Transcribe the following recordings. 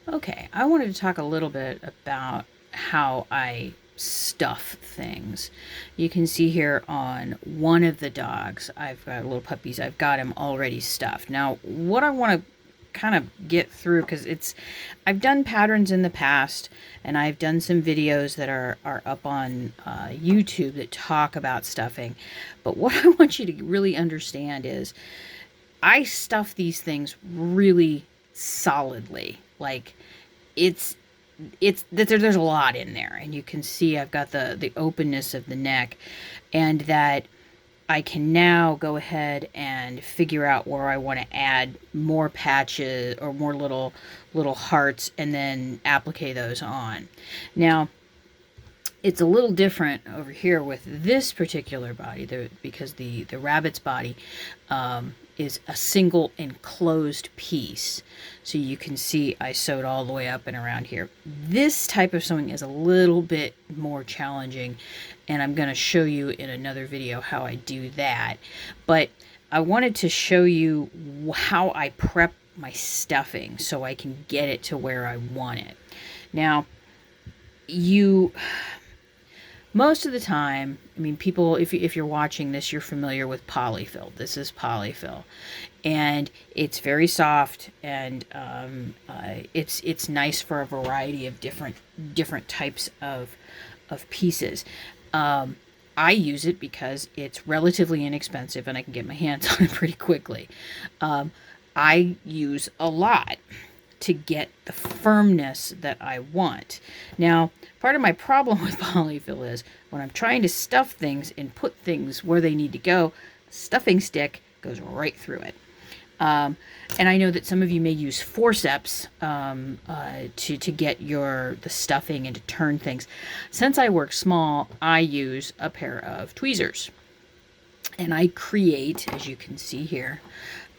Okay, I wanted to talk a little bit about how I stuff things. You can see here on one of the dogs, I've got little puppies, I've got him already stuffed. Now, what I want to kind of get through, because I've done patterns in the past, and I've done some videos that are up on YouTube that talk about stuffing. But what I want you to really understand is I stuff these things really solidly. Like, it's there's a lot in there, and you can see I've got the openness of the neck, and that I can now go ahead and figure out where I want to add more patches or more little hearts, and then applique those on. Now, it's a little different over here with this particular body, because the rabbit's body is a single enclosed piece. So you can see I sewed all the way up and around here. This type of sewing is a little bit more challenging, and I'm going to show you in another video how I do that. But I wanted to show you how I prep my stuffing so I can get it to where I want it. Now, most of the time, I mean, people, if you're watching this, you're familiar with polyfill. This is polyfill, and it's very soft, and it's nice for a variety of different types of pieces. I use it because it's relatively inexpensive, and I can get my hands on it pretty quickly. I use a lot to get the firmness that I want. Now, part of my problem with polyfill is when I'm trying to stuff things and put things where they need to go, the stuffing stick goes right through it. And I know that some of you may use forceps to get the stuffing and to turn things. Since I work small, I use a pair of tweezers. And I create, as you can see here,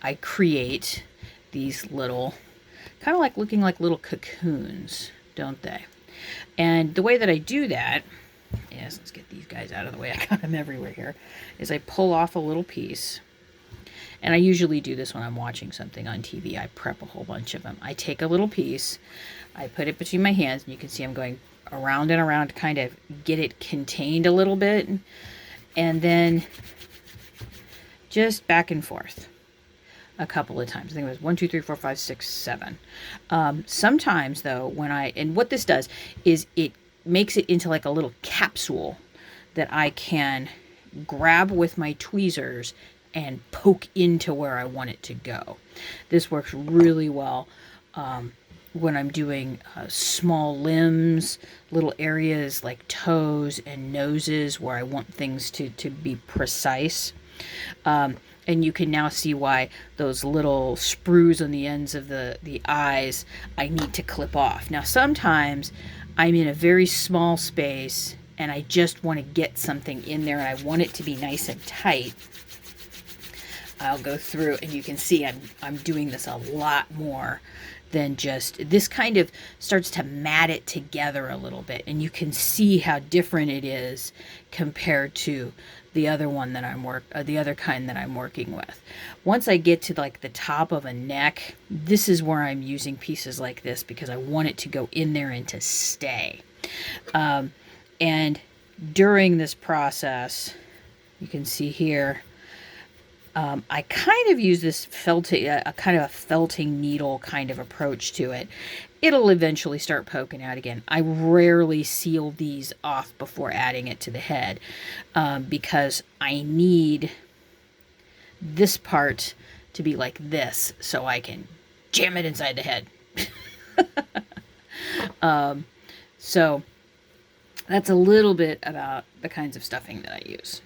I create these little, kind of like looking like little cocoons, don't they? And the way that I do that is, let's get these guys out of the way, I got them everywhere here, is I pull off a little piece. And I usually do this when I'm watching something on TV. I prep a whole bunch of them. I take a little piece, I put it between my hands, and you can see I'm going around and around to kind of get it contained a little bit. And then just back and forth a couple of times. I think it was 1, 2, 3, 4, 5, 6, 7. Sometimes, though, and what this does is it makes it into like a little capsule that I can grab with my tweezers and poke into where I want it to go. This works really well when I'm doing small limbs, little areas like toes and noses where I want things to be precise. And you can now see why those little sprues on the ends of the eyes I need to clip off. Now, sometimes I'm in a very small space and I just want to get something in there and I want it to be nice and tight. I'll go through, and you can see I'm doing this a lot more than just, this kind of starts to mat it together a little bit, and you can see how different it is compared to the other one that the other kind that I'm working with. Once I get to like the top of a neck, this is where I'm using pieces like this because I want it to go in there and to stay. And during this process, you can see here, I kind of use this a kind of a felting needle kind of approach to it. It'll eventually start poking out again. I rarely seal these off before adding it to the head because I need this part to be like this so I can jam it inside the head. So that's a little bit about the kinds of stuffing that I use.